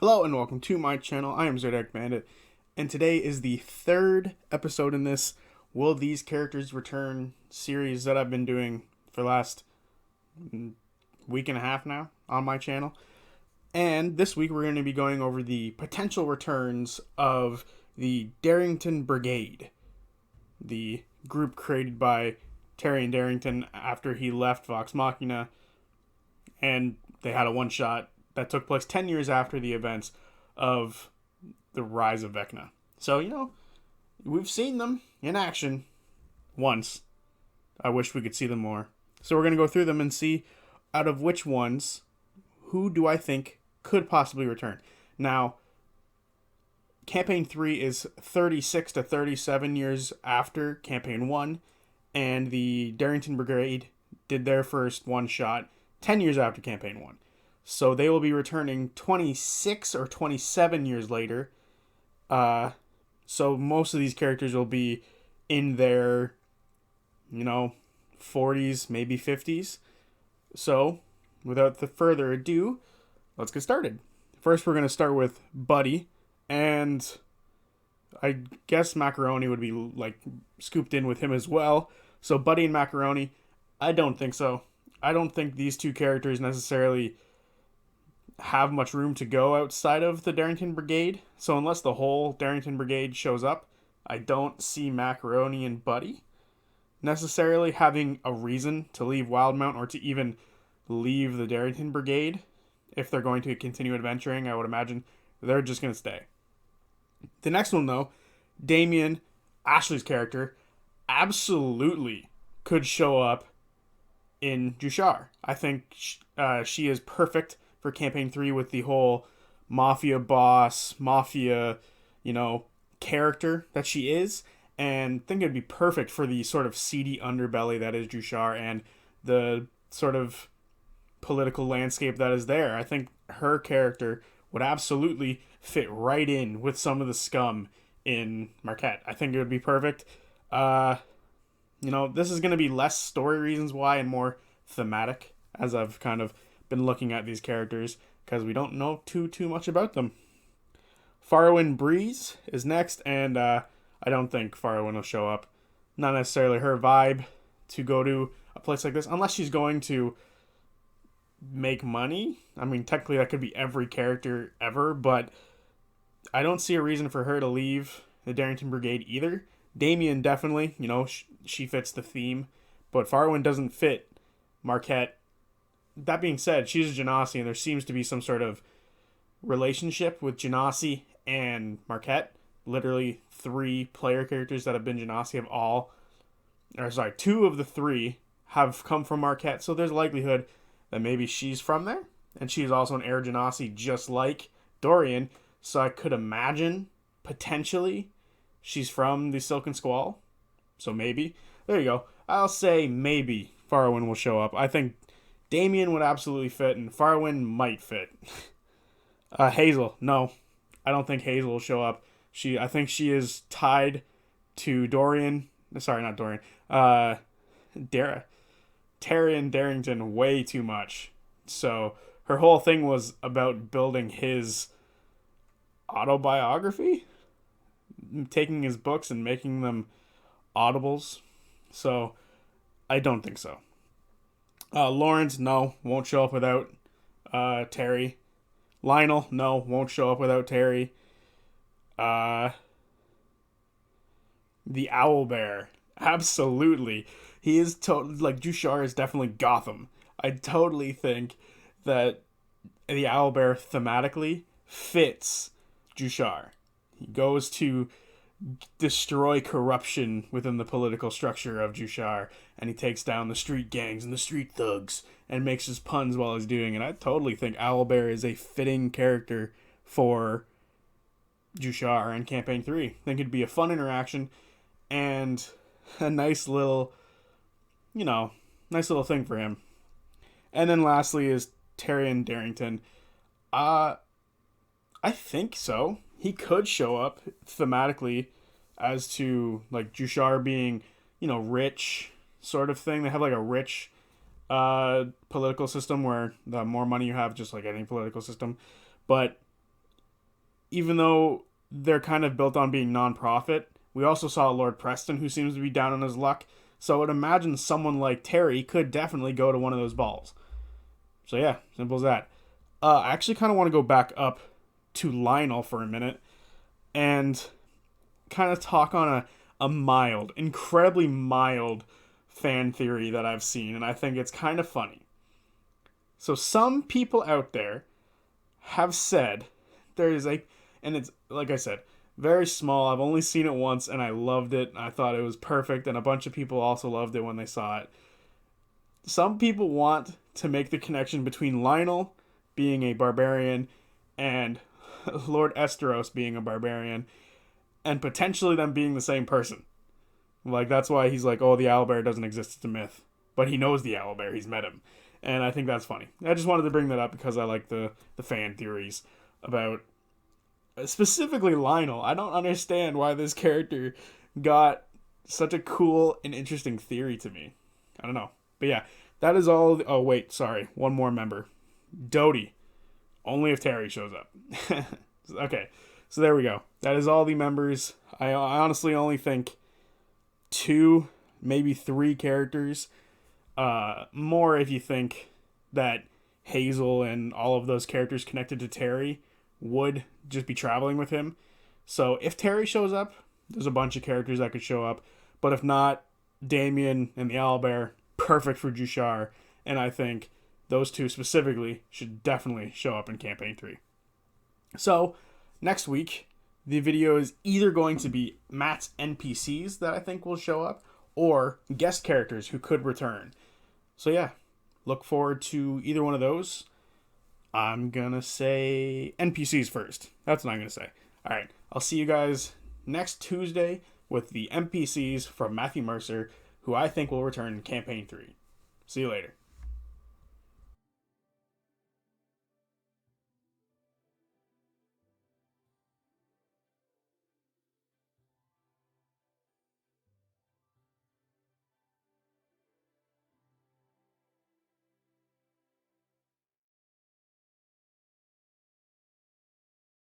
Hello and welcome to my channel. I am Zodiac Bandit, and today is the third episode in this Will These Characters Return series that I've been doing for the last week and a half now on my channel. And this week we're going to be going over the potential returns of the Darrington Brigade, the group created by Terry and Darrington after he left Vox Machina, and they had a one-shot that took place 10 years after the events of the rise of Vecna. So, we've seen them in action once. I wish we could see them more. So we're going to go through them and see out of which ones, who do I think could possibly return. Now, Campaign 3 is 36 to 37 years after Campaign 1, and the Darrington Brigade did their first one-shot 10 years after Campaign 1. So they will be returning 26 or 27 years later. So most of these characters will be in their, 40s, maybe 50s. So, without the further ado, let's get started. First, we're going to start with Buddy. And I guess Macaroni would be, scooped in with him as well. So Buddy and Macaroni, I don't think so. I don't think these two characters necessarily have much room to go outside of the Darrington Brigade. So unless the whole Darrington Brigade shows up, I don't see Macaroni and Buddy necessarily having a reason to leave Wildmount or to even leave the Darrington Brigade. If they're going to continue adventuring, I would imagine they're just going to stay. The next one, though, Damien Ashley's character absolutely could show up in Jushar. I think she is perfect for Campaign 3 with the whole mafia boss, character that she is. And I think it'd be perfect for the sort of seedy underbelly that is Jushar and the sort of political landscape that is there. I think her character would absolutely fit right in with some of the scum in Marquette. I think it would be perfect. This is going to be less story reasons why and more thematic, as I've kind of been looking at these characters, because we don't know too much about them. Farwind Breeze is next, and I don't think Farwind will show up. Not necessarily her vibe to go to a place like this, unless she's going to make money. I mean, technically that could be every character ever, but I don't see a reason for her to leave the Darrington Brigade either. Damien definitely, she fits the theme, but Farwind doesn't fit Marquette. That being said, she's a Genasi, and there seems to be some sort of relationship with Genasi and Marquette. Literally 3 player characters that have been Genasi two of the 3 have come from Marquette, so there's a likelihood that maybe she's from there, and she's also an Air Genasi just like Dorian, so I could imagine, potentially, she's from the Silken Squall, so maybe. There you go. I'll say maybe Farwind will show up. I think Damien would absolutely fit, and Farwind might fit. Hazel, no. I don't think Hazel will show up. I think she is tied to Dorian. Sorry, not Dorian. Terry and Darrington way too much. So her whole thing was about building his autobiography, taking his books and making them audibles. So I don't think so. Lawrence, no, won't show up without Terry. Lionel, no, won't show up without Terry. The Owlbear, absolutely. He is totally, Jushar is definitely Gotham. I totally think that the Owlbear thematically fits Jushar. He goes to destroy corruption within the political structure of Jushar, and he takes down the street gangs and the street thugs and makes his puns while he's doing it. I totally think Owlbear is a fitting character for Jushar and Campaign 3. I think it'd be a fun interaction and a nice little thing for him. And then lastly is Terry and Darrington. I think so. He could show up thematically as to Jushar being, rich sort of thing. They have a rich political system where the more money you have, just like any political system. But even though they're kind of built on being non-profit, we also saw Lord Preston, who seems to be down on his luck. So I would imagine someone like Terry could definitely go to one of those balls. So yeah, simple as that. I actually kind of want to go back up to Lionel for a minute and kind of talk on a mild, incredibly mild fan theory that I've seen, and I think it's kind of funny. So some people out there have said there is and it's like I said, very small. I've only seen it once and I loved it. I thought it was perfect, and a bunch of people also loved it when they saw it. Some people want to make the connection between Lionel being a barbarian and Lord Esteros being a barbarian, and potentially them being the same person. Like, that's why he's like, oh, the owlbear doesn't exist, it's a myth. But he knows the owlbear, he's met him. And I think that's funny. I just wanted to bring that up because I like the fan theories about specifically Lionel. I don't understand why this character got such a cool and interesting theory to me. I don't know. But yeah, that is all. Oh, wait, sorry. One more member. Dodie. Only if Terry shows up. Okay, so there we go. That is all the members. I honestly only think 2, maybe 3 characters. More if you think that Hazel and all of those characters connected to Terry would just be traveling with him. So if Terry shows up, there's a bunch of characters that could show up. But if not, Damien and the owlbear, perfect for Jushar. And I think those 2 specifically should definitely show up in Campaign 3. So, next week, the video is either going to be Matt's NPCs that I think will show up, or guest characters who could return. So yeah, look forward to either one of those. I'm gonna say NPCs first. That's what I'm gonna say. Alright, I'll see you guys next Tuesday with the NPCs from Matthew Mercer, who I think will return in Campaign 3. See you later.